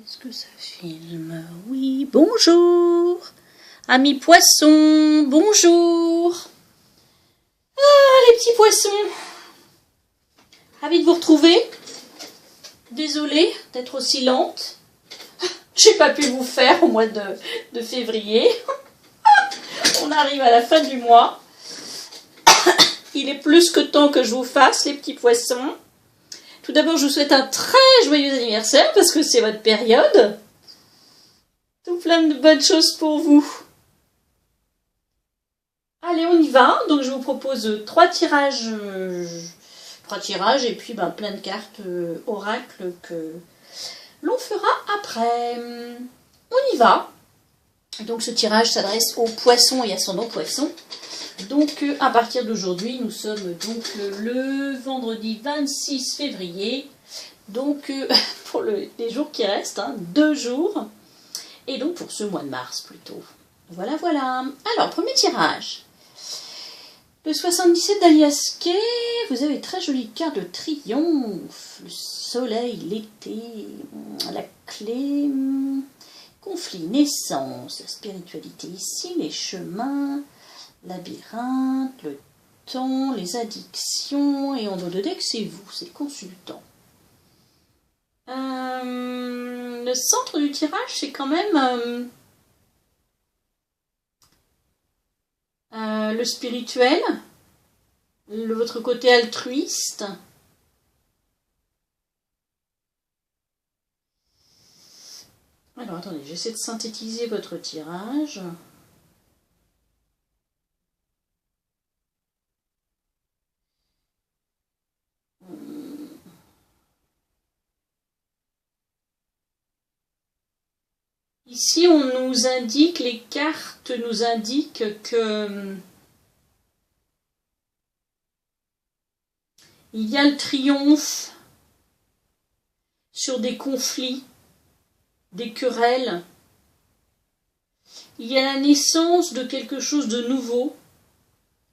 Est-ce que ça filme? Oui, bonjour. Amis poissons, bonjour. Ah, les petits poissons. Ravi de vous retrouver. Désolée d'être aussi lente. J'ai pas pu vous faire au mois de février. On arrive à la fin du mois. Il est plus que temps que je vous fasse, les petits poissons. Tout d'abord, je vous souhaite un très joyeux anniversaire parce que c'est votre période. Tout plein de bonnes choses pour vous. Allez, on y va. Donc, je vous propose trois tirages et puis plein de cartes oracles que l'on fera après. On y va. Donc, ce tirage s'adresse aux poissons et ascendants poissons. Donc, à partir d'aujourd'hui, nous sommes donc le vendredi 26 février. Donc, pour les jours qui restent, 2 jours. Et donc, pour ce mois de mars plutôt. Voilà, voilà. Alors, premier tirage. Le 77 d'Alias Kay. Vous avez très jolie carte de triomphe. Le soleil, l'été, la clé, conflit, naissance, la spiritualité ici, les chemins, labyrinthe, le temps, les addictions, et en dos de deck, c'est vous, c'est le consultant. Le centre du tirage, c'est quand même le spirituel, votre côté altruiste. Alors, attendez, j'essaie de synthétiser votre tirage. Ici, on nous indique, les cartes nous indiquent que il y a le triomphe sur des conflits, des querelles. Il y a la naissance de quelque chose de nouveau,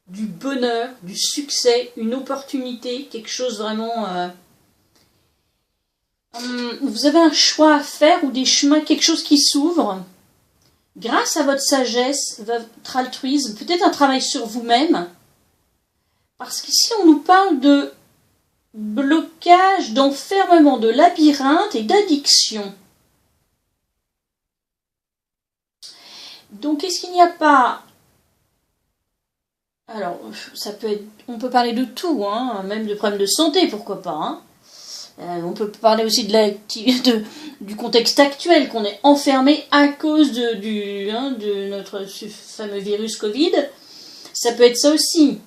du bonheur, du succès, une opportunité, quelque chose vraiment... vous avez un choix à faire ou des chemins, quelque chose qui s'ouvre grâce à votre sagesse, votre altruisme, peut-être un travail sur vous-même. Parce qu'ici, on nous parle de blocage, d'enfermement, de labyrinthe et d'addiction. Donc, est-ce qu'il n'y a pas... Alors, ça peut être... On peut parler de tout, même de problèmes de santé, pourquoi pas, on peut parler aussi du contexte actuel, qu'on est enfermé à cause de notre fameux virus Covid. Ça peut être ça aussi.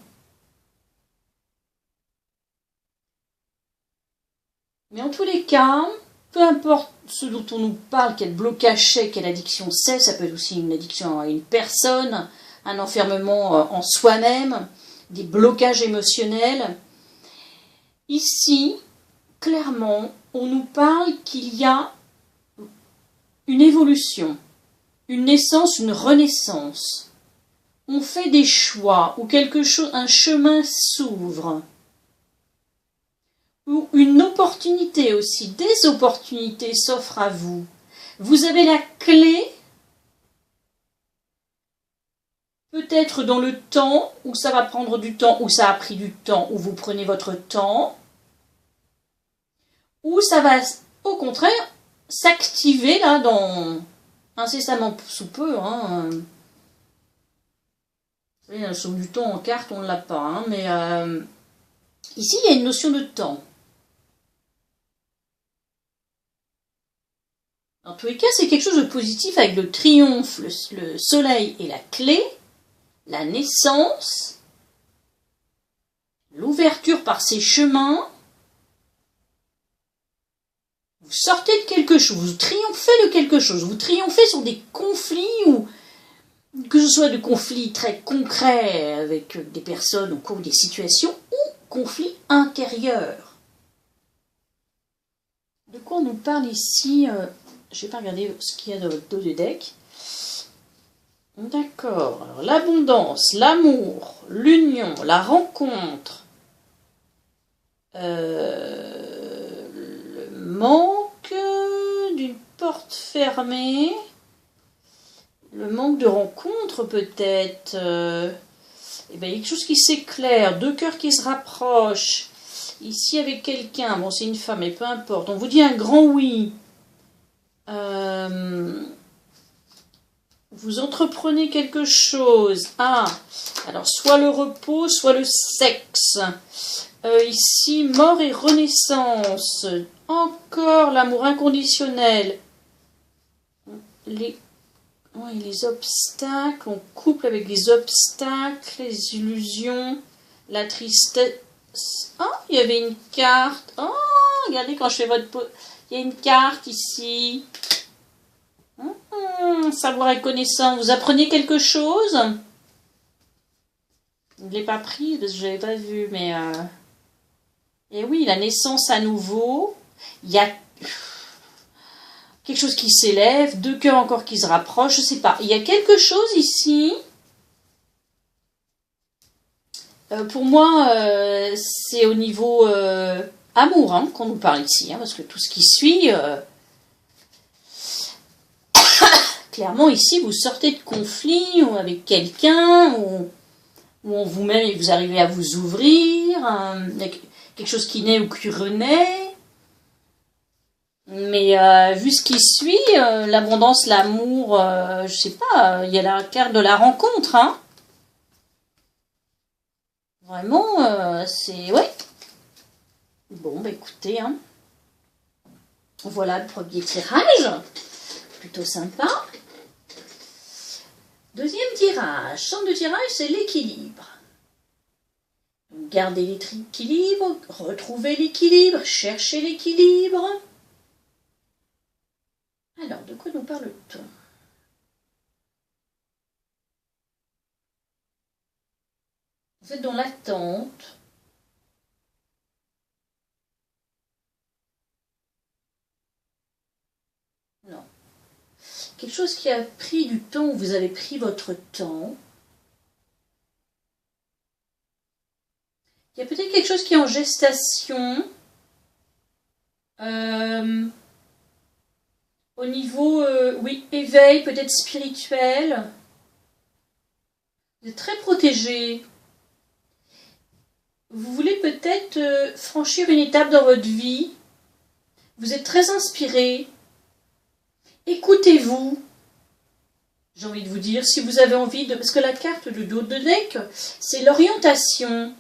Mais en tous les cas, peu importe ce dont on nous parle, quel blocage c'est, quelle addiction c'est, ça peut être aussi une addiction à une personne, un enfermement en soi-même, des blocages émotionnels. Ici, clairement, on nous parle qu'il y a une évolution, une naissance, une renaissance. On fait des choix où un chemin s'ouvre. Ou une opportunité aussi, des opportunités s'offrent à vous. Vous avez la clé, peut-être dans le temps, où ça va prendre du temps, où ça a pris du temps, où vous prenez votre temps, ou ça va, au contraire, s'activer là dans incessamment sous peu. Vous savez, la notion du temps en carte, on ne l'a pas, mais ici, il y a une notion de temps. Dans tous les cas, c'est quelque chose de positif avec le triomphe, le soleil et la clé, la naissance, l'ouverture par ces chemins. Vous sortez de quelque chose, vous triomphez de quelque chose, vous triomphez sur des conflits, ou que ce soit de conflits très concrets avec des personnes au cours des situations, ou conflits intérieurs. De quoi on nous parle ici je vais pas regarder ce qu'il y a dans votre dos de deck. D'accord. Alors, l'abondance, l'amour, l'union, la rencontre, le manque, d'une porte fermée. Le manque de rencontre peut-être. Eh bien, il y a quelque chose qui s'éclaire. Deux cœurs qui se rapprochent. Ici avec quelqu'un. Bon, c'est une femme, mais peu importe. On vous dit un grand oui. Vous entreprenez quelque chose. Ah, alors soit le repos, soit le sexe. Ici, mort et renaissance. Encore l'amour inconditionnel. Les obstacles, on couple avec les obstacles, les illusions, la tristesse. Oh, il y avait une carte. Oh, regardez quand je fais votre peau. Il y a une carte ici. Savoir et connaissance. Vous apprenez quelque chose? Je ne l'ai pas pris parce que je ne l'avais pas vu, mais... Et oui, la naissance à nouveau. Il y a quelque chose qui s'élève, deux cœurs encore qui se rapprochent, je ne sais pas. Il y a quelque chose ici. Pour moi, c'est au niveau amour qu'on nous parle ici, parce que tout ce qui suit... Clairement, ici, vous sortez de conflit ou avec quelqu'un, ou en vous-même, et vous arrivez à vous ouvrir, quelque chose qui naît ou qui renaît. Mais vu ce qui suit, l'abondance, l'amour, je sais pas, il y a la carte de la rencontre. Vraiment, c'est... Ouais. Bon, bah écoutez, voilà le premier tirage. Plutôt sympa. Deuxième tirage. Centre de tirage, c'est l'équilibre. Gardez l'équilibre, retrouvez l'équilibre, cherchez l'équilibre. Alors, de quoi nous parle-t-on? Vous êtes dans l'attente. Non. Quelque chose qui a pris du temps, vous avez pris votre temps. Il y a peut-être quelque chose qui est en gestation. Au niveau, oui, éveil, peut-être spirituel. Vous êtes très protégé. Vous voulez peut-être franchir une étape dans votre vie. Vous êtes très inspiré. Écoutez-vous. J'ai envie de vous dire, si vous avez envie de... Parce que la carte du dos de deck, c'est l'orientation.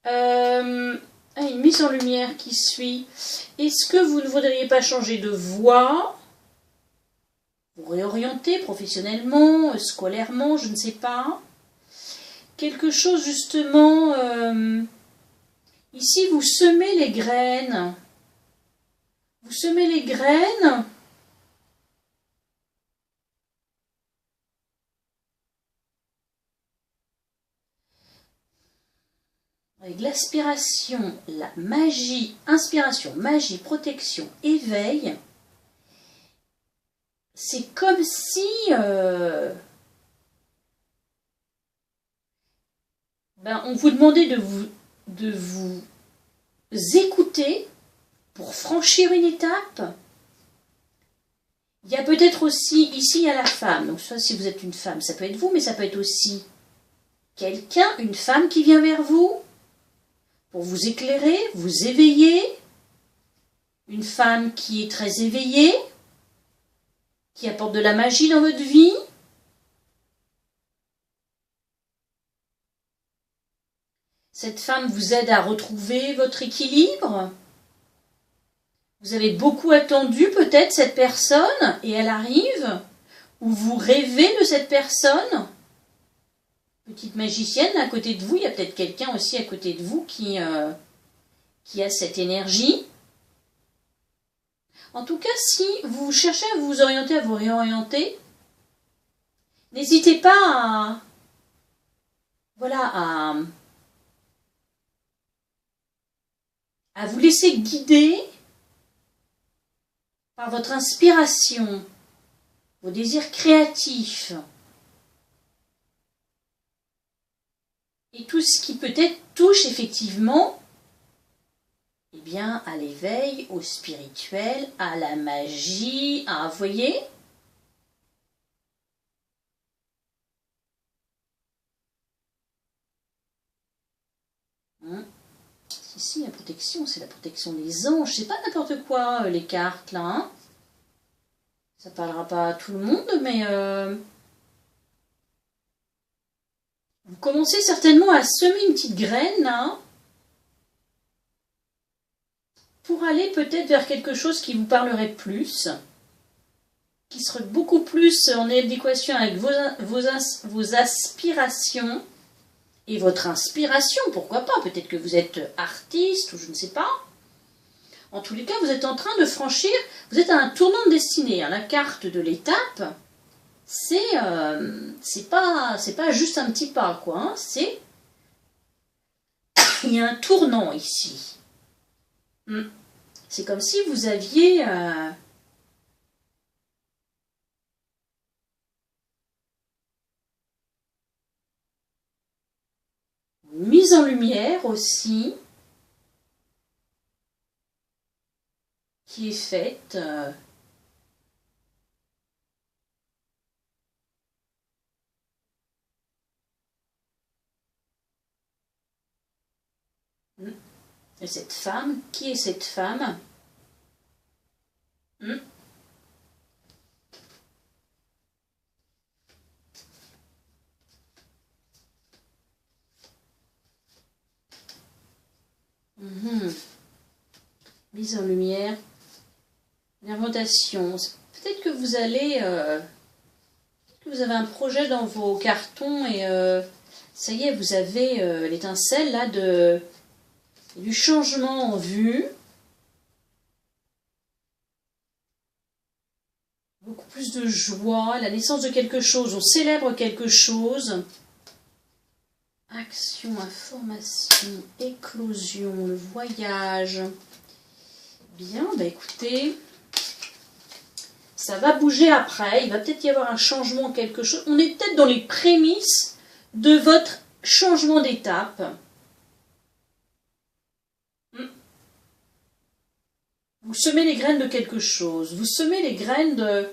Une mise en lumière qui suit. Est-ce que vous ne voudriez pas changer de voie? Vous réorienter professionnellement, scolairement, je ne sais pas. Quelque chose justement... ici, vous semez les graines. Vous semez les graines... Avec l'aspiration, la magie, inspiration, magie, protection, éveil, c'est comme si on vous demandait de vous écouter pour franchir une étape. Il y a peut-être aussi, ici il y a la femme, donc soit si vous êtes une femme, ça peut être vous, mais ça peut être aussi quelqu'un, une femme qui vient vers vous, pour vous éclairer, vous éveiller. Une femme qui est très éveillée, qui apporte de la magie dans votre vie. Cette femme vous aide à retrouver votre équilibre. Vous avez beaucoup attendu peut-être cette personne et elle arrive. Ou vous rêvez de cette personne. Petite magicienne à côté de vous, il y a peut-être quelqu'un aussi à côté de vous qui a cette énergie. En tout cas, si vous cherchez à vous orienter, à vous réorienter, n'hésitez pas à vous laisser guider par votre inspiration, vos désirs créatifs. Et tout ce qui peut-être touche effectivement eh bien, à l'éveil, au spirituel, à la magie, vous voyez? Si, la protection, c'est la protection des anges. C'est pas n'importe quoi, les cartes, là. Hein, ça parlera pas à tout le monde, mais vous commencez certainement à semer une petite graine, là, pour aller peut-être vers quelque chose qui vous parlerait plus, qui serait beaucoup plus en adéquation avec vos aspirations et votre inspiration, pourquoi pas, peut-être que vous êtes artiste ou je ne sais pas. En tous les cas, vous êtes en train de franchir, vous êtes à un tournant de destinée. Hein. La carte de l'étape, c'est pas juste un petit pas, quoi. Hein. Il y a un tournant ici. C'est comme si vous aviez une mise en lumière aussi qui est faite et cette femme, qui est cette femme? Mise en lumière, l'inventation. Peut-être que vous allez, vous avez un projet dans vos cartons et ça y est, vous avez l'étincelle là du changement en vue. Beaucoup plus de joie, la naissance de quelque chose, on célèbre quelque chose. Action, information, éclosion, le voyage. Bien, bah écoutez, ça va bouger après, il va peut-être y avoir un changement, quelque chose. On est peut-être dans les prémices de votre changement d'étape. Vous semez les graines de quelque chose, vous semez les graines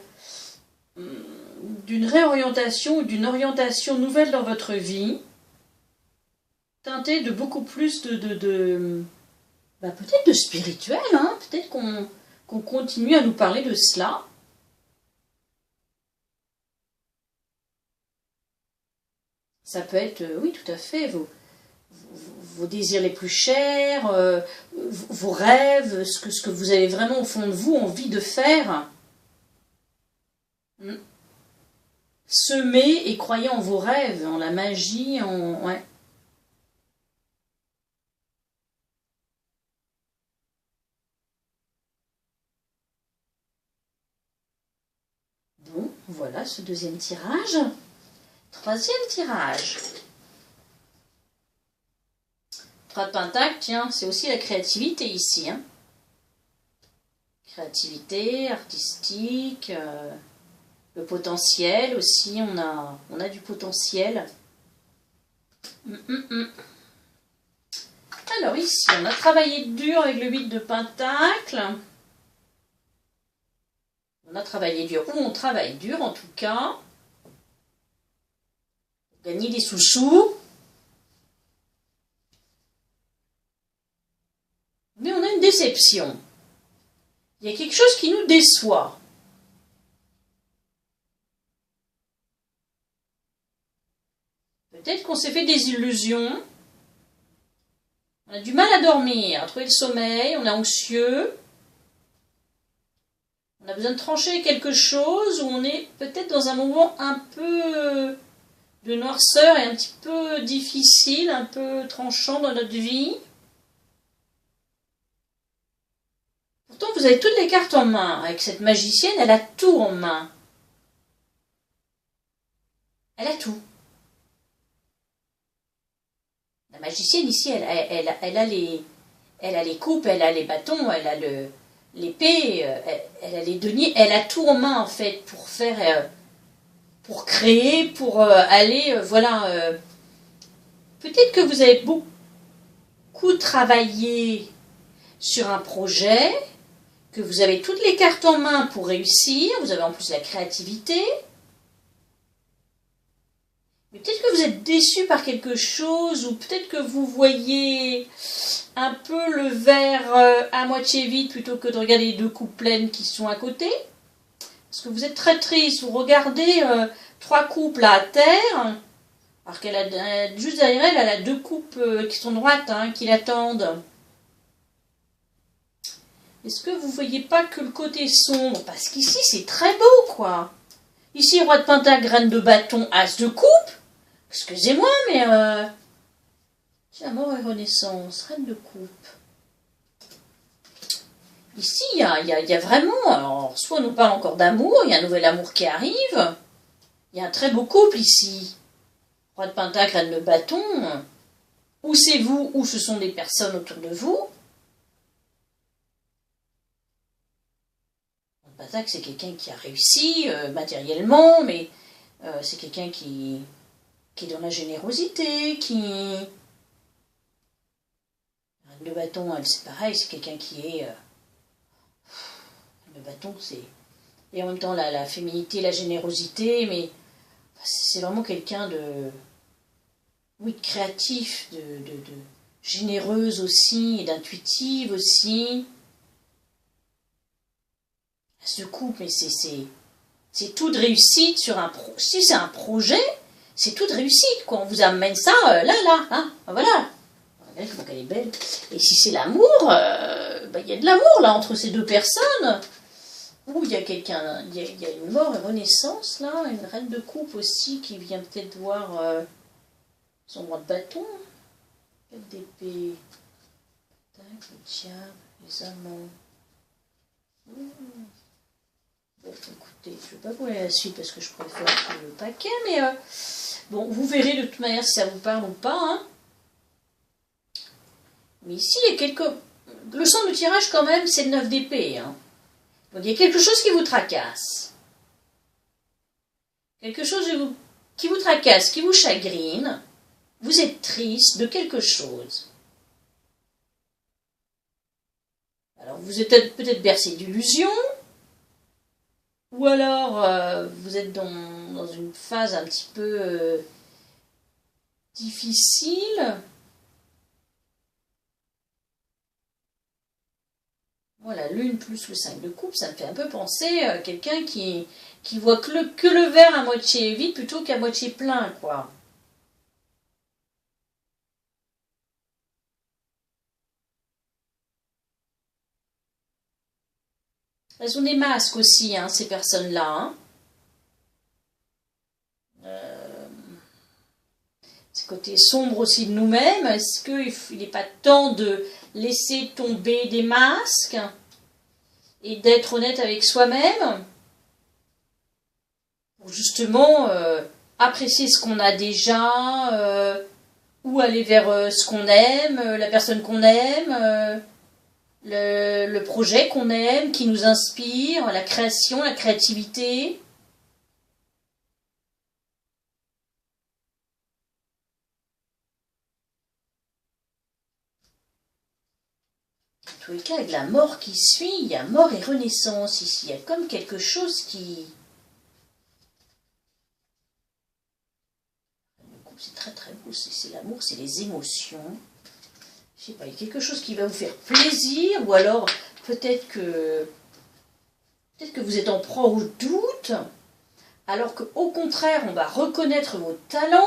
d'une réorientation, d'une orientation nouvelle dans votre vie, teintée de beaucoup plus peut-être de spirituel, hein, peut-être qu'on continue à nous parler de cela. Ça peut être, oui, tout à fait, vos désirs les plus chers, vos rêves, ce que vous avez vraiment au fond de vous envie de faire. Semez et croyez en vos rêves, en la magie, ouais. Bon, voilà ce deuxième tirage. Troisième tirage. 3 de Pentacle, tiens, c'est aussi la créativité ici. Hein. Créativité, artistique, le potentiel aussi, on a du potentiel. Alors ici, on a travaillé dur avec le 8 de Pentacle. On a travaillé dur, ou on travaille dur en tout cas. Gagner des sous-sous. Mais on a une déception. Il y a quelque chose qui nous déçoit. Peut-être qu'on s'est fait des illusions. On a du mal à dormir, à trouver le sommeil, on est anxieux. On a besoin de trancher quelque chose où on est peut-être dans un moment un peu de noirceur et un petit peu difficile, un peu tranchant dans notre vie. Pourtant, vous avez toutes les cartes en main. Avec cette magicienne, elle a tout en main. Elle a tout. La magicienne ici, elle a les coupes, elle a les bâtons, elle a l'épée, elle a les deniers, elle a tout en main en fait pour faire, pour créer, pour aller, voilà. Peut-être que vous avez beaucoup travaillé sur un projet, que vous avez toutes les cartes en main pour réussir, vous avez en plus la créativité. Mais peut-être que vous êtes déçu par quelque chose, ou peut-être que vous voyez un peu le verre à moitié vide plutôt que de regarder les 2 coupes pleines qui sont à côté. Parce que vous êtes très triste, vous regardez 3 coupes là à terre, alors qu'elle a juste derrière elle, elle a 2 coupes qui sont droites, hein, qui l'attendent. Est-ce que vous voyez pas que le côté sombre? Parce qu'ici c'est très beau, quoi. Ici, roi de pentacle, reine de bâton, as de coupe. Excusez-moi, mais tiens, mort et renaissance, reine de coupe. Ici, il y a vraiment, alors, soit on nous parle encore d'amour, il y a un nouvel amour qui arrive. Il y a un très beau couple ici. Roi de pentacle, reine de bâton. Ou c'est vous, ou ce sont des personnes autour de vous. Roi de pentacle, c'est quelqu'un qui a réussi matériellement, mais c'est quelqu'un qui est dans la générosité, qui... Reine de bâton, elle, c'est pareil, c'est quelqu'un qui est... Le bâton, c'est... Et en même temps, la féminité, la générosité, mais c'est vraiment quelqu'un de... Oui, de créatif, de généreuse aussi, et d'intuitive aussi. Elle se coupe, mais c'est tout de réussite sur un... Si c'est un projet... C'est toute réussite, quoi. On vous amène ça là, hein. Voilà. Regardez comment elle est belle. Et si c'est l'amour, il y a de l'amour, là, entre ces 2 personnes. Ou il y a quelqu'un, il y a une mort et renaissance, là. Une reine de coupe aussi, qui vient peut-être voir son roi de bâton. 4 d'épée. Le diable, les amants. Bon, écoutez, je ne vais pas vous aller à la suite parce que je préfère le paquet, mais bon, vous verrez de toute manière si ça vous parle ou pas. Hein. Mais ici, il y a quelques... Le centre de tirage, quand même, c'est le 9 d'épée. Hein. Donc, il y a quelque chose qui vous tracasse. Quelque chose qui vous tracasse, qui vous chagrine. Vous êtes triste de quelque chose. Alors, vous êtes peut-être bercé d'illusions. Ou alors, vous êtes dans une phase un petit peu difficile. Voilà, lune plus le 5 de coupe, ça me fait un peu penser à quelqu'un qui voit que le verre à moitié vide plutôt qu'à moitié plein, quoi. Elles ont des masques aussi, hein, ces personnes-là. Hein. Ce côté sombre aussi de nous-mêmes. Est-ce qu'il n'est pas temps de laisser tomber des masques et d'être honnête avec soi-même pour justement apprécier ce qu'on a déjà ou aller vers ce qu'on aime, la personne qu'on aime, le projet qu'on aime, qui nous inspire, la création, la créativité. En tous les cas, avec la mort qui suit, il y a mort et renaissance ici. Il y a comme quelque chose qui... C'est très très beau, c'est l'amour, c'est les émotions. Je sais pas, il y a quelque chose qui va vous faire plaisir, ou alors peut-être que vous êtes en proie au doute, alors qu'au contraire, on va reconnaître vos talents,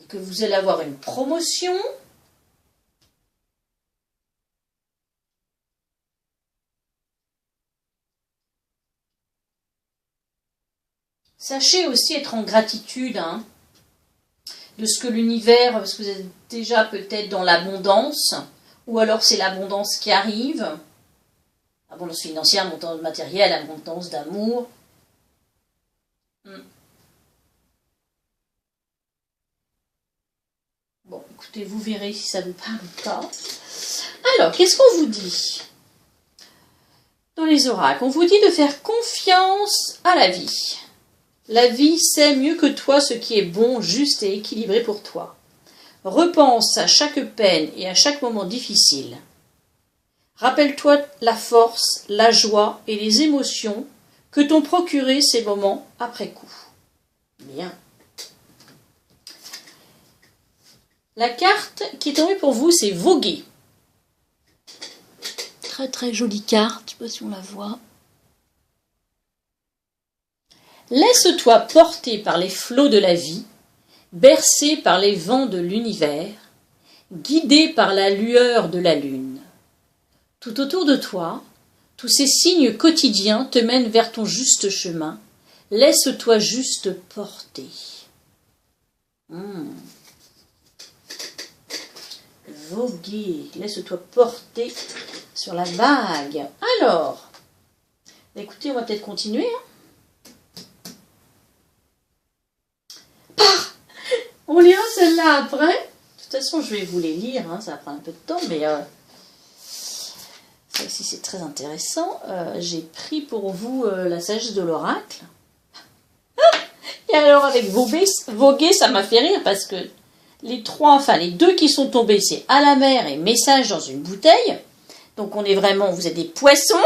et que vous allez avoir une promotion. Sachez aussi être en gratitude de ce que l'univers, parce que vous êtes déjà peut-être dans l'abondance, ou alors c'est l'abondance qui arrive, abondance financière, abondance matérielle, abondance d'amour. Bon, écoutez, vous verrez si ça vous parle ou pas. Alors, qu'est-ce qu'on vous dit dans les oracles? On vous dit de faire confiance à la vie. La vie sait mieux que toi ce qui est bon, juste et équilibré pour toi. Repense à chaque peine et à chaque moment difficile. Rappelle-toi la force, la joie et les émotions que t'ont procuré ces moments après coup. Bien. La carte qui est tombée pour vous, c'est voguer. Très très jolie carte, je ne sais pas si on la voit. Laisse-toi porter par les flots de la vie, bercé par les vents de l'univers, guidé par la lueur de la lune. Tout autour de toi, tous ces signes quotidiens te mènent vers ton juste chemin. Laisse-toi juste porter. Voguer, laisse-toi porter sur la vague. Alors, écoutez, on va peut-être continuer. On lira celle-là après. De toute façon, je vais vous les lire, ça va prendre un peu de temps, mais ça aussi c'est très intéressant. J'ai pris pour vous la sagesse de l'oracle. Et alors avec voguer, ça m'a fait rire parce que les deux qui sont tombés, c'est à la mer et message dans une bouteille. Donc on est vraiment, vous êtes des poissons.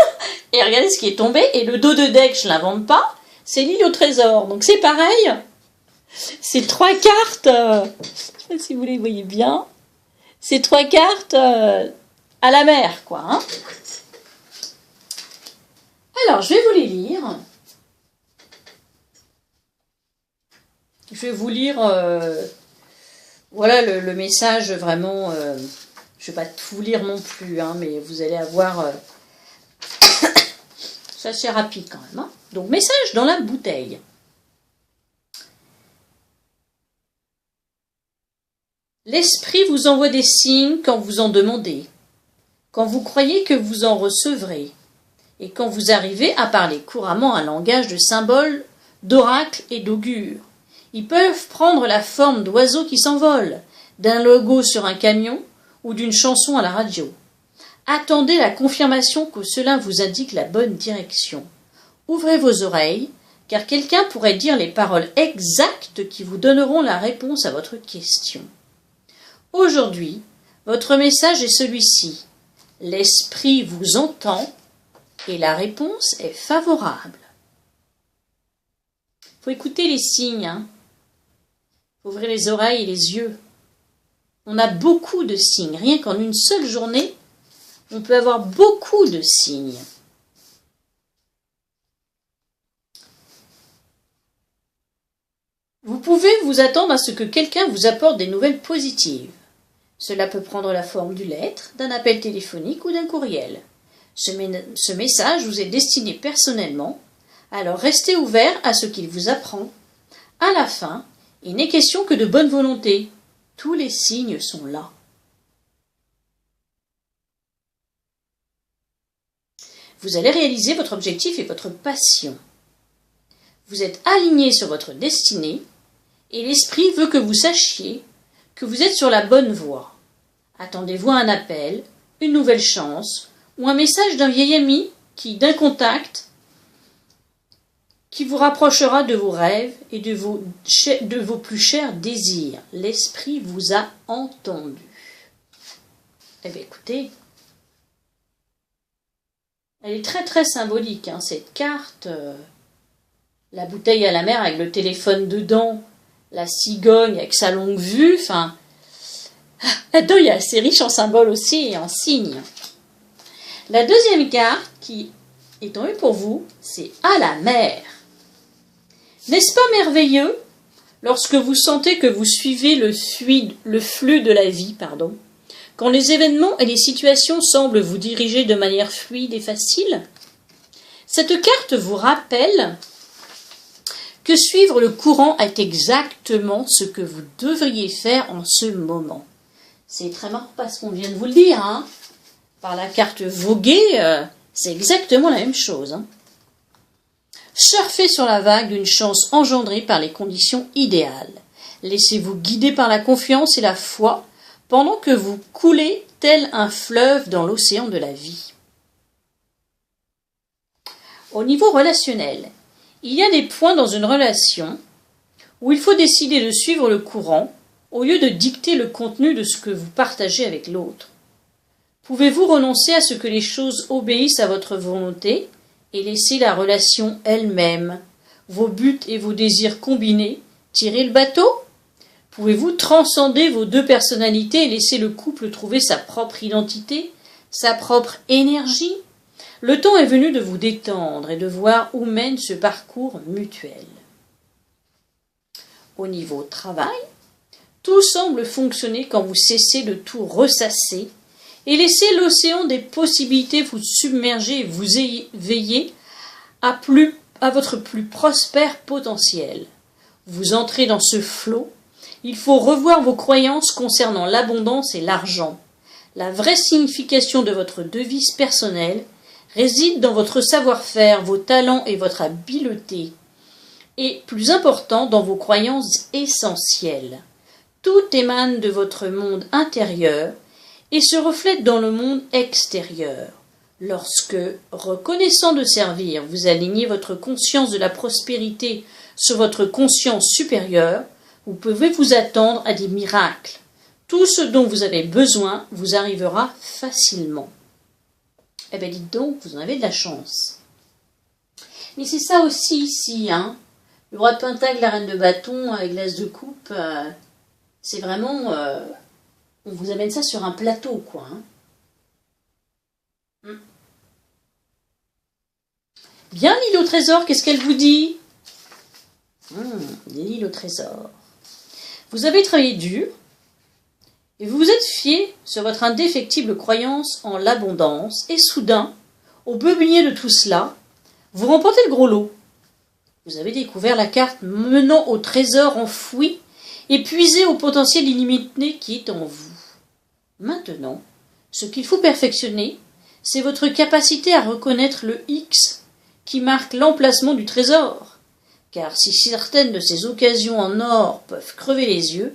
Et regardez ce qui est tombé. Et le dos de deck, je ne l'invente pas, c'est l'île au trésor. Donc c'est pareil. C'est 3 cartes, je ne sais pas si vous les voyez bien. C'est 3 cartes à la mer, quoi. Alors, je vais vous les lire. Je vais vous lire, voilà le message vraiment. Je ne vais pas tout lire non plus, mais vous allez avoir. C'est assez rapide quand même. Donc, message dans la bouteille. L'esprit vous envoie des signes quand vous en demandez, quand vous croyez que vous en recevrez, et quand vous arrivez à parler couramment un langage de symboles, d'oracles et d'augures. Ils peuvent prendre la forme d'oiseaux qui s'envolent, d'un logo sur un camion ou d'une chanson à la radio. Attendez la confirmation que cela vous indique la bonne direction. Ouvrez vos oreilles, car quelqu'un pourrait dire les paroles exactes qui vous donneront la réponse à votre question. Aujourd'hui, votre message est celui-ci. L'esprit vous entend et la réponse est favorable. Il faut écouter les signes. Ouvrez les oreilles et les yeux. On a beaucoup de signes. Rien qu'en une seule journée, on peut avoir beaucoup de signes. Vous pouvez vous attendre à ce que quelqu'un vous apporte des nouvelles positives. Cela peut prendre la forme d'une lettre, d'un appel téléphonique ou d'un courriel. Ce message vous est destiné personnellement, alors restez ouvert à ce qu'il vous apprend. À la fin, il n'est question que de bonne volonté. Tous les signes sont là. Vous allez réaliser votre objectif et votre passion. Vous êtes aligné sur votre destinée et l'esprit veut que vous sachiez que vous êtes sur la bonne voie. Attendez-vous à un appel, une nouvelle chance ou un message d'un vieil ami d'un contact qui vous rapprochera de vos rêves et de vos plus chers désirs. L'esprit vous a entendu. Eh bien écoutez, elle est très très symbolique, cette carte. La bouteille à la mer avec le téléphone dedans, la cigogne avec sa longue vue, là-dedans il y a assez riche en symboles aussi et en signes. La deuxième carte qui est tombée pour vous, c'est à la mer. N'est-ce pas merveilleux lorsque vous sentez que vous suivez le flux de la vie, quand les événements et les situations semblent vous diriger de manière fluide et facile? Cette carte vous rappelle que suivre le courant est exactement ce que vous devriez faire en ce moment. C'est très marrant parce qu'on vient de vous le dire, par la carte voguer, c'est exactement la même chose. Surfez sur la vague d'une chance engendrée par les conditions idéales. Laissez-vous guider par la confiance et la foi pendant que vous coulez tel un fleuve dans l'océan de la vie. Au niveau relationnel, il y a des points dans une relation où il faut décider de suivre le courant au lieu de dicter le contenu de ce que vous partagez avec l'autre. Pouvez-vous renoncer à ce que les choses obéissent à votre volonté et laisser la relation elle-même, vos buts et vos désirs combinés, tirer le bateau? Pouvez-vous transcender vos deux personnalités et laisser le couple trouver sa propre identité, sa propre énergie? Le temps est venu de vous détendre et de voir où mène ce parcours mutuel. Au niveau travail, tout semble fonctionner quand vous cessez de tout ressasser et laissez l'océan des possibilités vous submerger et vous éveiller à votre plus prospère potentiel. Vous entrez dans ce flot. Il faut revoir vos croyances concernant l'abondance et l'argent. La vraie signification de votre devise personnelle réside dans votre savoir-faire, vos talents et votre habileté. Et, plus important, dans vos croyances essentielles. Tout émane de votre monde intérieur et se reflète dans le monde extérieur. Lorsque, reconnaissant de servir, vous alignez votre conscience de la prospérité sur votre conscience supérieure, vous pouvez vous attendre à des miracles. Tout ce dont vous avez besoin vous arrivera facilement. Eh bien, dites donc, vous en avez de la chance. Mais c'est ça aussi ici, hein. Le roi de Pentacle, la reine de bâton, avec l'as de coupe, c'est vraiment... on vous amène ça sur un plateau, quoi. Hein. Bien, l'île au trésor, qu'est-ce qu'elle vous dit? L'île au trésor. Vous avez travaillé dur, et vous vous êtes fié sur votre indéfectible croyance en l'abondance, et soudain, au beau milieu de tout cela, vous remportez le gros lot. Vous avez découvert la carte menant au trésor enfoui et puisé au potentiel illimité qui est en vous. Maintenant, ce qu'il faut perfectionner, c'est votre capacité à reconnaître le X qui marque l'emplacement du trésor. Car si certaines de ces occasions en or peuvent crever les yeux,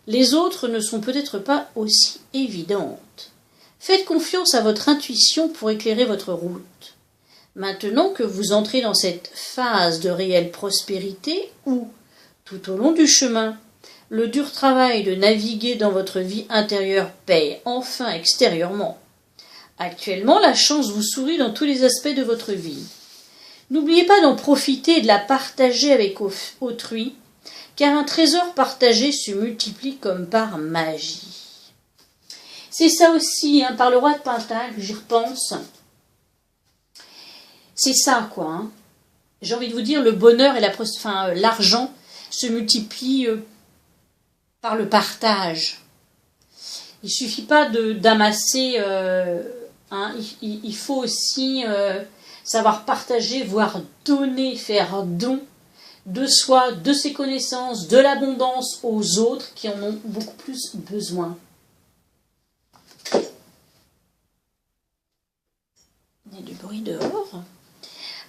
les autres ne sont peut-être pas aussi évidentes. Faites confiance à votre intuition pour éclairer votre route. Maintenant que vous entrez dans cette phase de réelle prospérité où, tout au long du chemin, le dur travail de naviguer dans votre vie intérieure paye enfin extérieurement. Actuellement, la chance vous sourit dans tous les aspects de votre vie. N'oubliez pas d'en profiter et de la partager avec autrui, car un trésor partagé se multiplie comme par magie. C'est ça aussi, hein, par le roi de Pentacle, j'y repense. C'est ça, quoi. Hein. J'ai envie de vous dire, le bonheur et l'argent se multiplient par le partage. Il ne suffit pas d'amasser, il faut aussi savoir partager, voire donner, faire don de soi, de ses connaissances, de l'abondance aux autres qui en ont beaucoup plus besoin. Il y a du bruit dehors.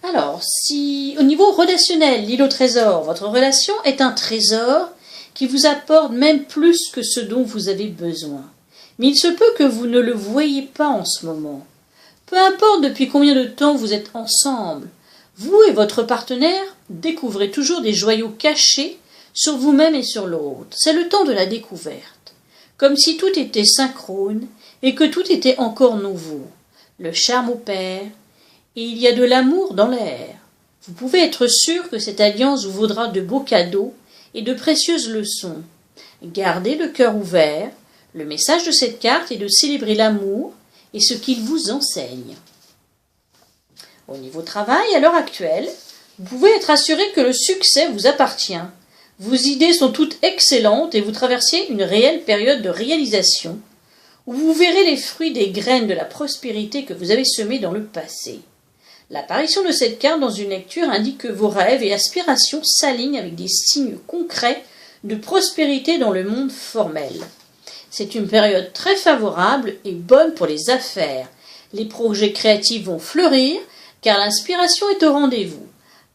Alors, si au niveau relationnel, l'île au trésor, votre relation est un trésor qui vous apporte même plus que ce dont vous avez besoin. Mais il se peut que vous ne le voyiez pas en ce moment. Peu importe depuis combien de temps vous êtes ensemble, vous et votre partenaire découvrez toujours des joyaux cachés sur vous-même et sur l'autre. C'est le temps de la découverte, comme si tout était synchrone et que tout était encore nouveau. Le charme opère, et il y a de l'amour dans l'air. Vous pouvez être sûr que cette alliance vous vaudra de beaux cadeaux et de précieuses leçons. Gardez le cœur ouvert. Le message de cette carte est de célébrer l'amour et ce qu'il vous enseigne. Au niveau travail, à l'heure actuelle, vous pouvez être assuré que le succès vous appartient. Vos idées sont toutes excellentes et vous traversez une réelle période de réalisation où vous verrez les fruits des graines de la prospérité que vous avez semées dans le passé. L'apparition de cette carte dans une lecture indique que vos rêves et aspirations s'alignent avec des signes concrets de prospérité dans le monde formel. C'est une période très favorable et bonne pour les affaires. Les projets créatifs vont fleurir car l'inspiration est au rendez-vous.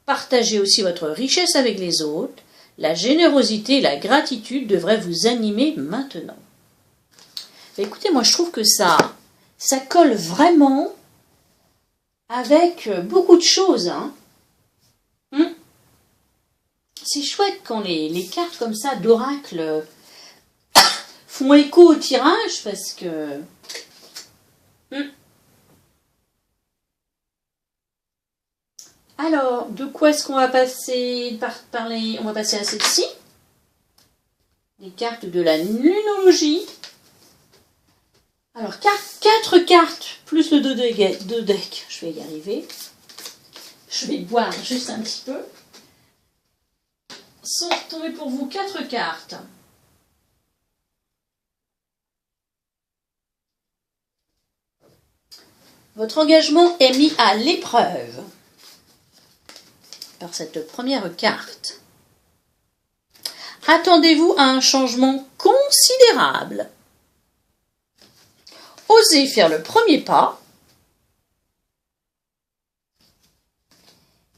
Partagez aussi votre richesse avec les autres. La générosité et la gratitude devraient vous animer maintenant. Écoutez, moi je trouve que ça colle vraiment avec beaucoup de choses. Hein. C'est chouette quand les cartes comme ça d'oracle font écho au tirage parce que Alors, de quoi est-ce qu'on va parler? On va passer à celle-ci. Les cartes de la lunologie. Alors, 4 cartes, plus le 2 deck. Je vais y arriver. Je vais boire juste un petit peu. Sont tombées pour vous 4 cartes. Votre engagement est mis à l'épreuve par cette première carte. Attendez-vous à un changement considérable. Osez faire le premier pas.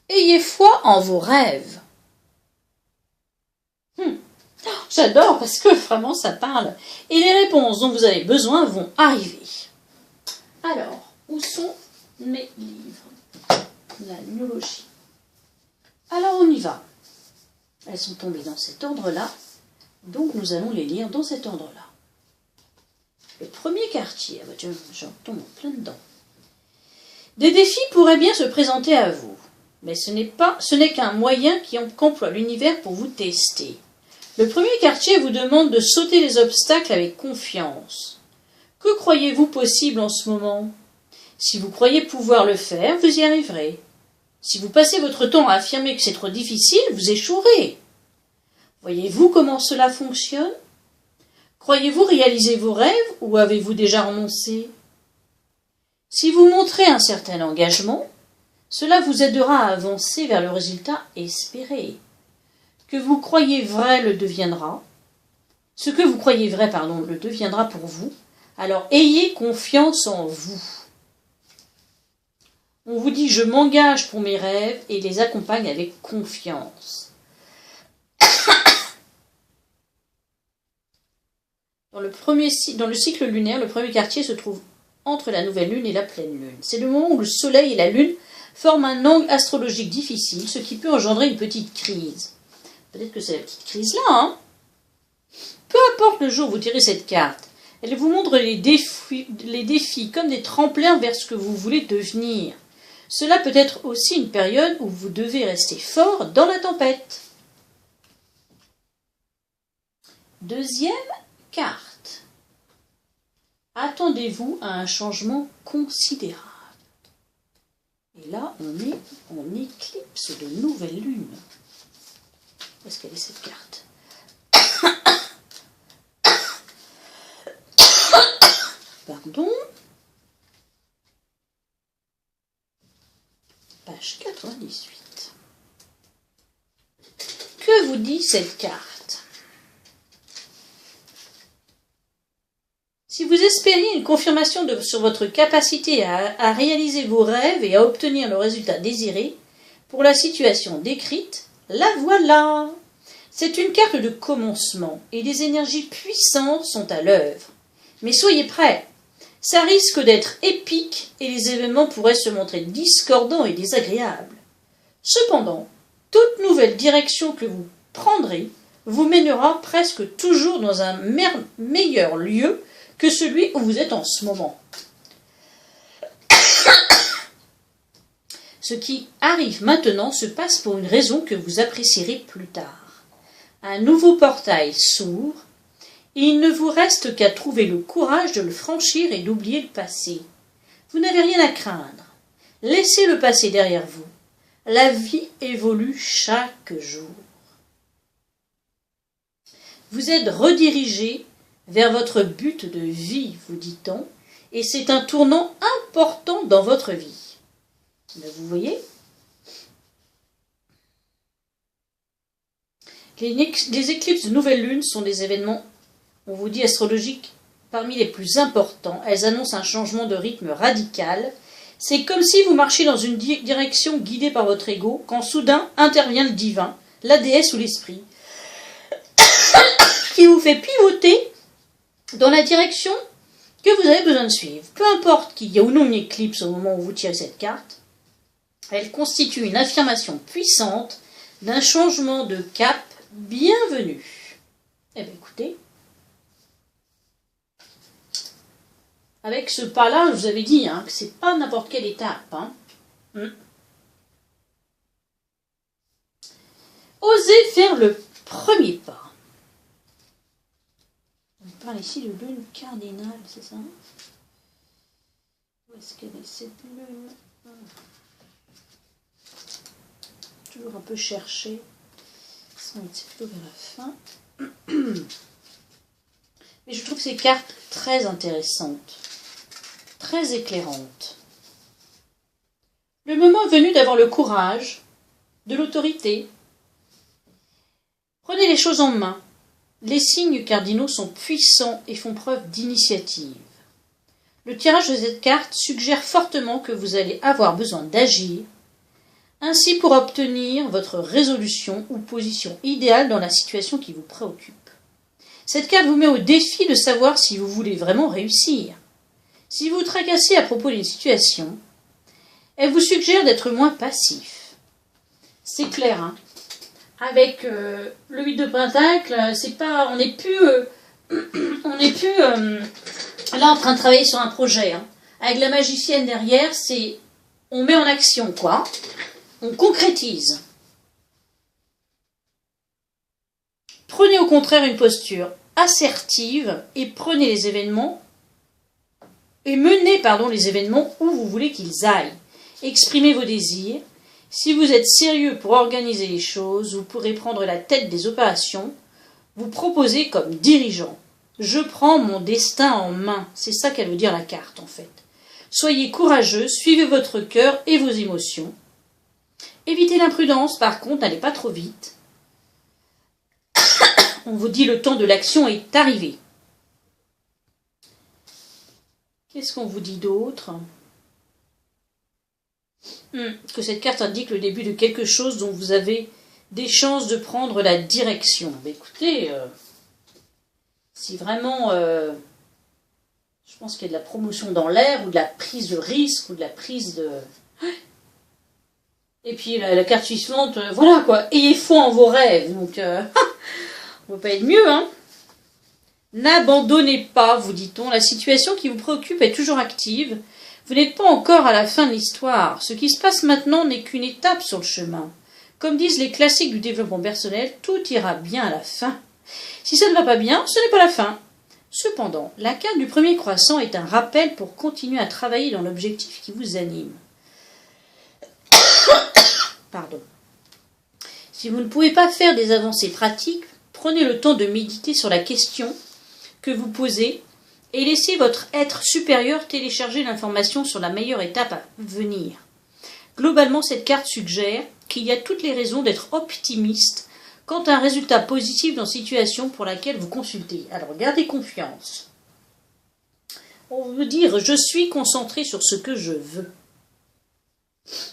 Ayez foi en vos rêves. J'adore parce que vraiment ça parle. Et les réponses dont vous avez besoin vont arriver. Alors, où sont mes livres? La nuologie. Alors on y va. Elles sont tombées dans cet ordre-là. Donc nous allons les lire dans cet ordre-là. Le premier quartier. J'en tombe en plein dedans. Des défis pourraient bien se présenter à vous. Mais ce n'est qu'un moyen qu'emploie l'univers pour vous tester. Le premier quartier vous demande de sauter les obstacles avec confiance. Que croyez-vous possible en ce moment? Si vous croyez pouvoir le faire, vous y arriverez. Si vous passez votre temps à affirmer que c'est trop difficile, vous échouerez. Voyez-vous comment cela fonctionne? Croyez-vous réaliser vos rêves ou avez-vous déjà renoncé? Si vous montrez un certain engagement, cela vous aidera à avancer vers le résultat espéré. Que vous croyez vrai le deviendra. Ce que vous croyez vrai, le deviendra pour vous. Alors ayez confiance en vous. On vous dit « Je m'engage pour mes rêves et les accompagne avec confiance ». Dans le cycle lunaire, le premier quartier se trouve entre la nouvelle lune et la pleine lune. C'est le moment où le soleil et la lune forment un angle astrologique difficile, ce qui peut engendrer une petite crise. Peut-être que c'est la petite crise là, hein? Peu importe le jour où vous tirez cette carte, elle vous montre les défis comme des tremplins vers ce que vous voulez devenir. Cela peut être aussi une période où vous devez rester fort dans la tempête. Deuxième carte. Attendez-vous à un changement considérable. Et là, on est en éclipse de nouvelle lune. Où est-ce qu'elle est cette carte? Pardon. Page 98. Que vous dit cette carte? Si vous espériez une confirmation sur votre capacité à réaliser vos rêves et à obtenir le résultat désiré, pour la situation décrite, la voilà. C'est une carte de commencement et des énergies puissantes sont à l'œuvre. Mais soyez prêts, ça risque d'être épique et les événements pourraient se montrer discordants et désagréables. Cependant, toute nouvelle direction que vous prendrez vous mènera presque toujours dans un meilleur lieu que celui où vous êtes en ce moment. Ce qui arrive maintenant se passe pour une raison que vous apprécierez plus tard. Un nouveau portail s'ouvre, et il ne vous reste qu'à trouver le courage de le franchir et d'oublier le passé. Vous n'avez rien à craindre. Laissez le passé derrière vous. La vie évolue chaque jour. Vous êtes redirigé vers votre but de vie, vous dit-on, et c'est un tournant important dans votre vie. Vous voyez? Les éclipses de nouvelle lune sont des événements, on vous dit astrologiques, parmi les plus importants. Elles annoncent un changement de rythme radical. C'est comme si vous marchiez dans une direction guidée par votre ego, quand soudain intervient le divin, la déesse ou l'esprit, qui vous fait pivoter dans la direction que vous avez besoin de suivre. Peu importe qu'il y ait ou non une éclipse au moment où vous tirez cette carte, elle constitue une affirmation puissante d'un changement de cap bienvenu. Eh bien écoutez, Avec ce pas-là, je vous avais dit hein, que c'est pas n'importe quelle étape. Hein. Osez faire le premier pas. On parle ici de lune cardinale, c'est ça? Où est-ce qu'elle est cette lune? Toujours un peu chercher. C'est plutôt vers la fin. Mais je trouve ces cartes très intéressantes, très éclairantes. Le moment est venu d'avoir le courage, de l'autorité. Prenez les choses en main. Les signes cardinaux sont puissants et font preuve d'initiative. Le tirage de cette carte suggère fortement que vous allez avoir besoin d'agir, ainsi pour obtenir votre résolution ou position idéale dans la situation qui vous préoccupe. Cette carte vous met au défi de savoir si vous voulez vraiment réussir. Si vous vous tracassez à propos d'une situation, elle vous suggère d'être moins passif. C'est clair, hein. Avec le 8 de Pentacle, c'est pas, on n'est plus là en train de travailler sur un projet. Hein. Avec la magicienne derrière, c'est on met en action quoi, on concrétise. Prenez au contraire une posture assertive et prenez les événements et menez les événements où vous voulez qu'ils aillent. Exprimez vos désirs. Si vous êtes sérieux pour organiser les choses, vous pourrez prendre la tête des opérations, vous proposer comme dirigeant. Je prends mon destin en main. C'est ça qu'elle veut dire la carte en fait. Soyez courageux, suivez votre cœur et vos émotions. Évitez l'imprudence, par contre, n'allez pas trop vite. On vous dit le temps de l'action est arrivé. Qu'est-ce qu'on vous dit d'autre ? Que cette carte indique le début de quelque chose dont vous avez des chances de prendre la direction. Mais écoutez, si vraiment, je pense qu'il y a de la promotion dans l'air, ou de la prise de risque, ou de la prise de... Et puis la carte suivante, voilà quoi, ayez foi en vos rêves. Donc, on ne peut pas être mieux, hein. N'abandonnez pas, vous dit-on, la situation qui vous préoccupe est toujours active. Vous n'êtes pas encore à la fin de l'histoire. Ce qui se passe maintenant n'est qu'une étape sur le chemin. Comme disent les classiques du développement personnel, tout ira bien à la fin. Si ça ne va pas bien, ce n'est pas la fin. Cependant, la carte du premier croissant est un rappel pour continuer à travailler dans l'objectif qui vous anime. Pardon. Si vous ne pouvez pas faire des avancées pratiques, prenez le temps de méditer sur la question que vous posez et laissez votre être supérieur télécharger l'information sur la meilleure étape à venir. Globalement, cette carte suggère qu'il y a toutes les raisons d'être optimiste quant à un résultat positif dans la situation pour laquelle vous consultez. Alors, gardez confiance. On veut dire « je suis concentré sur ce que je veux ».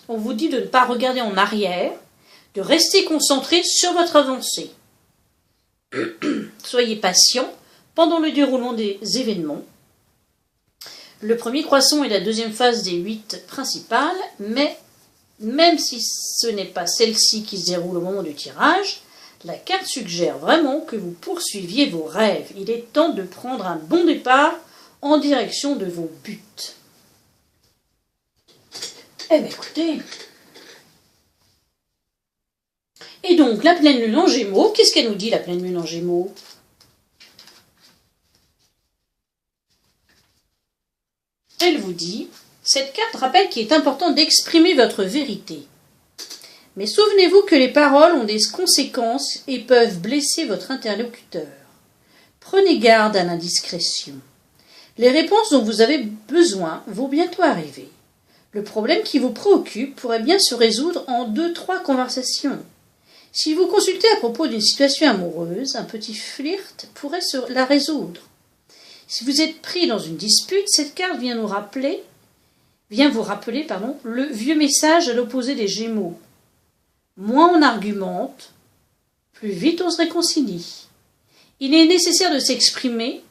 On vous dit de ne pas regarder en arrière, de rester concentré sur votre avancée. Soyez patient pendant le déroulement des événements. Le premier croissant est la deuxième phase des 8 principales, mais même si ce n'est pas celle-ci qui se déroule au moment du tirage, la carte suggère vraiment que vous poursuiviez vos rêves. Il est temps de prendre un bon départ en direction de vos buts. Eh bien écoutez, et donc la pleine lune en Gémeaux, qu'est-ce qu'elle nous dit la pleine lune en Gémeaux ? Elle vous dit, cette carte rappelle qu'il est important d'exprimer votre vérité. Mais souvenez-vous que les paroles ont des conséquences et peuvent blesser votre interlocuteur. Prenez garde à l'indiscrétion. Les réponses dont vous avez besoin vont bientôt arriver. Le problème qui vous préoccupe pourrait bien se résoudre en 2-3 conversations. Si vous consultez à propos d'une situation amoureuse, un petit flirt pourrait la résoudre. Si vous êtes pris dans une dispute, cette carte vient vous rappeler le vieux message à l'opposé des Gémeaux. Moins on argumente, plus vite on se réconcilie. Il est nécessaire de s'exprimer,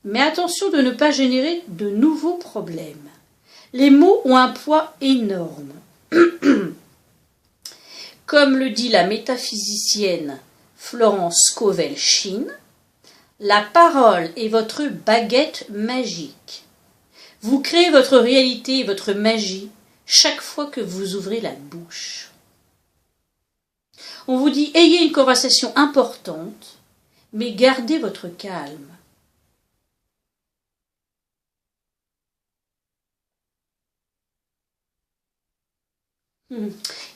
mais attention de ne pas générer de nouveaux problèmes. Les mots ont un poids énorme. Comme le dit la métaphysicienne Florence Scovel-Shinn, la parole est votre baguette magique. Vous créez votre réalité et votre magie chaque fois que vous ouvrez la bouche. On vous dit, ayez une conversation importante, mais gardez votre calme.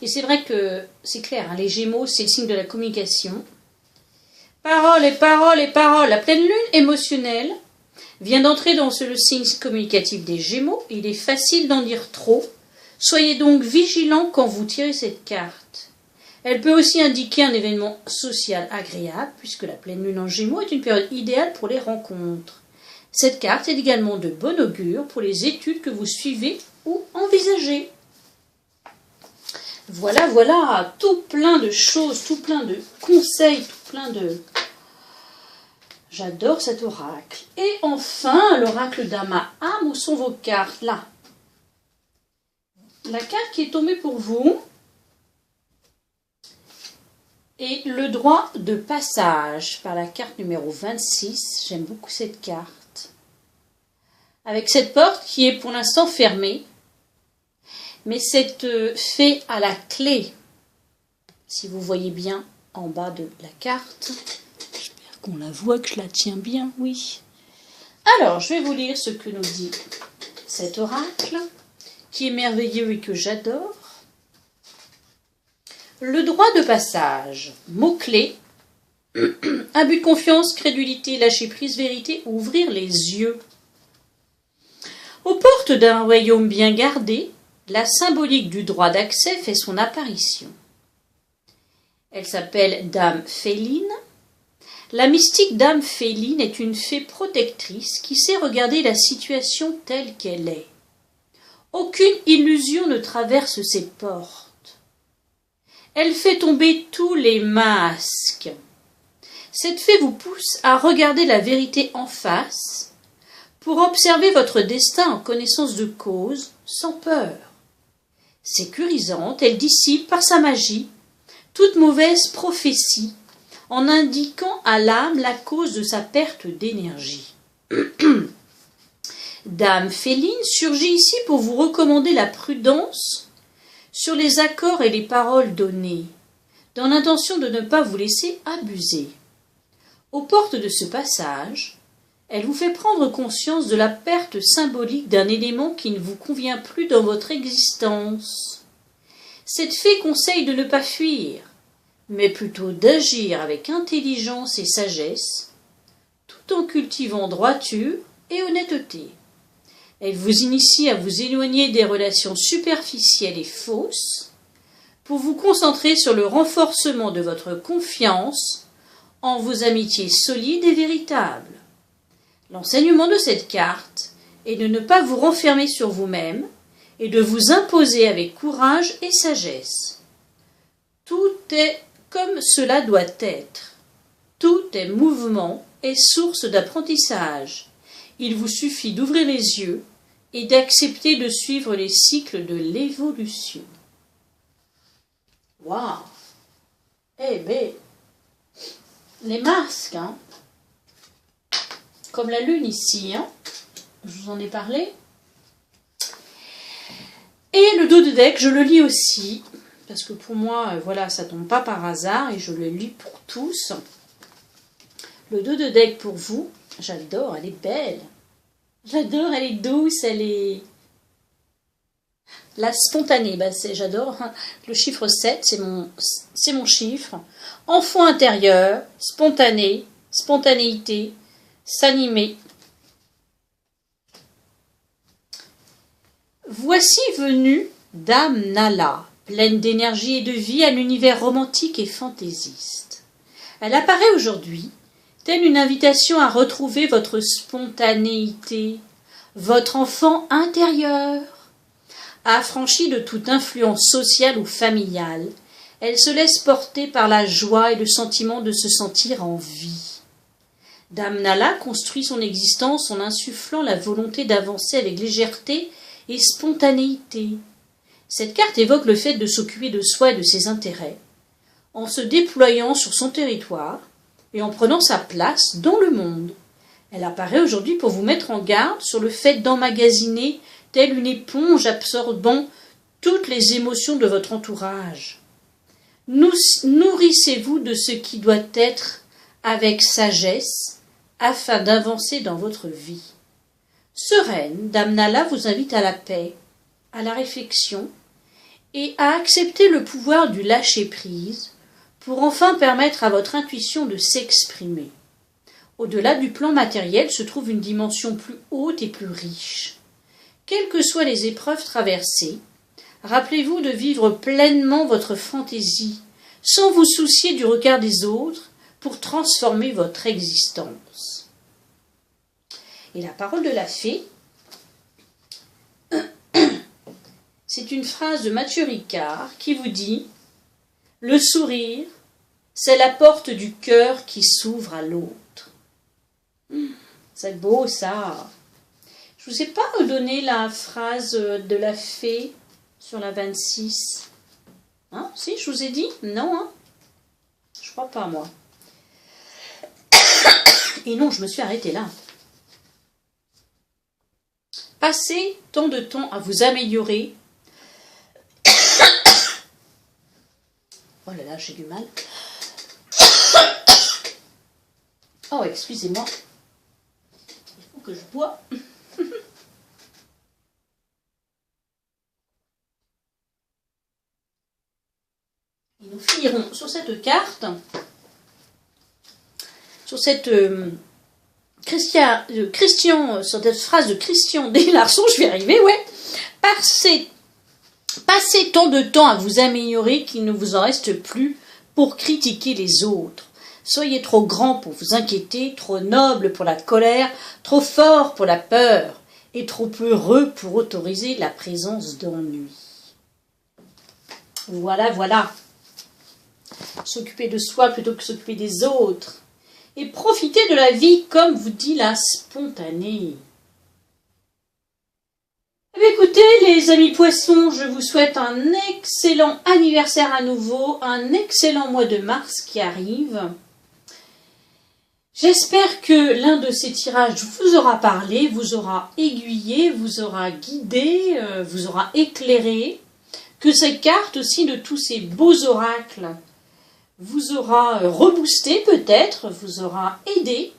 Et c'est vrai que c'est clair, hein, les Gémeaux, c'est le signe de la communication. Parole et parole et parole. La pleine lune émotionnelle vient d'entrer dans le signe communicatif des Gémeaux. Il est facile d'en dire trop. Soyez donc vigilants quand vous tirez cette carte. Elle peut aussi indiquer un événement social agréable, puisque la pleine lune en Gémeaux est une période idéale pour les rencontres. Cette carte est également de bon augure pour les études que vous suivez ou envisagez. Voilà, voilà, tout plein de choses, tout plein de conseils, tout plein de... J'adore cet oracle. Et enfin, l'oracle d'Ama-Am, où sont vos cartes? Là. La carte qui est tombée pour vous est le droit de passage par la carte numéro 26. J'aime beaucoup cette carte. Avec cette porte qui est pour l'instant fermée. Mais cette fée à la clé, si vous voyez bien en bas de la carte, j'espère qu'on la voit, que je la tiens bien, oui. Alors, je vais vous lire ce que nous dit cet oracle, qui est merveilleux et que j'adore. Le droit de passage, mots-clés, abus de confiance, crédulité, lâcher prise, vérité, ouvrir les yeux. Aux portes d'un royaume bien gardé, la symbolique du droit d'accès fait son apparition. Elle s'appelle Dame Féline. La mystique Dame Féline est une fée protectrice qui sait regarder la situation telle qu'elle est. Aucune illusion ne traverse ses portes. Elle fait tomber tous les masques. Cette fée vous pousse à regarder la vérité en face pour observer votre destin en connaissance de cause, sans peur. Sécurisante, elle dissipe par sa magie toute mauvaise prophétie en indiquant à l'âme la cause de sa perte d'énergie. Dame Féline surgit ici pour vous recommander la prudence sur les accords et les paroles données, dans l'intention de ne pas vous laisser abuser. Aux portes de ce passage, elle vous fait prendre conscience de la perte symbolique d'un élément qui ne vous convient plus dans votre existence. Cette fée conseille de ne pas fuir, mais plutôt d'agir avec intelligence et sagesse, tout en cultivant droiture et honnêteté. Elle vous initie à vous éloigner des relations superficielles et fausses, pour vous concentrer sur le renforcement de votre confiance en vos amitiés solides et véritables. L'enseignement de cette carte est de ne pas vous renfermer sur vous-même et de vous imposer avec courage et sagesse. Tout est comme cela doit être. Tout est mouvement et source d'apprentissage. Il vous suffit d'ouvrir les yeux et d'accepter de suivre les cycles de l'évolution. Waouh! Eh bien, les masques, hein? Comme la lune ici, hein, je vous en ai parlé. Et le dos de deck, je le lis aussi, parce que pour moi, voilà, ça tombe pas par hasard, et je le lis pour tous. Le dos de deck pour vous, j'adore, elle est belle. J'adore, elle est douce, elle est... La spontanée, bah j'adore. Le chiffre 7, c'est mon chiffre. Enfant intérieur, spontané, spontanéité, s'animer. Voici venue Dame Nala, pleine d'énergie et de vie à l'univers romantique et fantaisiste. Elle apparaît aujourd'hui, telle une invitation à retrouver votre spontanéité, votre enfant intérieur. Affranchie de toute influence sociale ou familiale, elle se laisse porter par la joie et le sentiment de se sentir en vie. Dame Nala construit son existence en insufflant la volonté d'avancer avec légèreté et spontanéité. Cette carte évoque le fait de s'occuper de soi et de ses intérêts, en se déployant sur son territoire et en prenant sa place dans le monde. Elle apparaît aujourd'hui pour vous mettre en garde sur le fait d'emmagasiner, telle une éponge absorbant toutes les émotions de votre entourage. Nourrissez-vous de ce qui doit être avec sagesse afin d'avancer dans votre vie. Sereine, Dame Nala vous invite à la paix, à la réflexion et à accepter le pouvoir du lâcher-prise pour enfin permettre à votre intuition de s'exprimer. Au-delà du plan matériel se trouve une dimension plus haute et plus riche. Quelles que soient les épreuves traversées, rappelez-vous de vivre pleinement votre fantaisie, sans vous soucier du regard des autres, pour transformer votre existence. Et la parole de la fée, c'est une phrase de Mathieu Ricard qui vous dit « Le sourire, c'est la porte du cœur qui s'ouvre à l'autre. » C'est beau ça. Je ne vous ai pas donné la phrase de la fée sur la 26. Hein? Si, je vous ai dit? Non, hein? Je crois pas, moi. Et non, je me suis arrêtée là. Passez tant de temps à vous améliorer. Oh là là, j'ai du mal. Oh, excusez-moi. Il faut que je bois. Et nous finirons sur cette carte, sur cette sur cette phrase de Christian Deslarçons, je vais arriver, ouais. Passez tant de temps à vous améliorer qu'il ne vous en reste plus pour critiquer les autres. Soyez trop grand pour vous inquiéter, trop noble pour la colère, trop fort pour la peur, et trop heureux pour autoriser la présence d'ennui. Voilà, voilà. S'occuper de soi plutôt que s'occuper des autres. Et profiter de la vie comme vous dit la spontanée. Écoutez les amis poissons, je vous souhaite un excellent anniversaire à nouveau, un excellent mois de mars qui arrive. J'espère que l'un de ces tirages vous aura parlé, vous aura aiguillé, vous aura guidé, vous aura éclairé, que cette carte aussi de tous ces beaux oracles vous aura reboosté peut-être, vous aura aidé.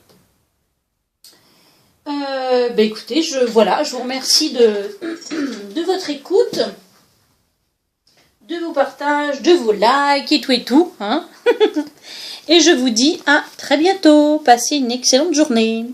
Écoutez, je vous remercie de votre écoute, de vos partages, de vos likes et tout et tout. Hein. Et je vous dis à très bientôt. Passez une excellente journée.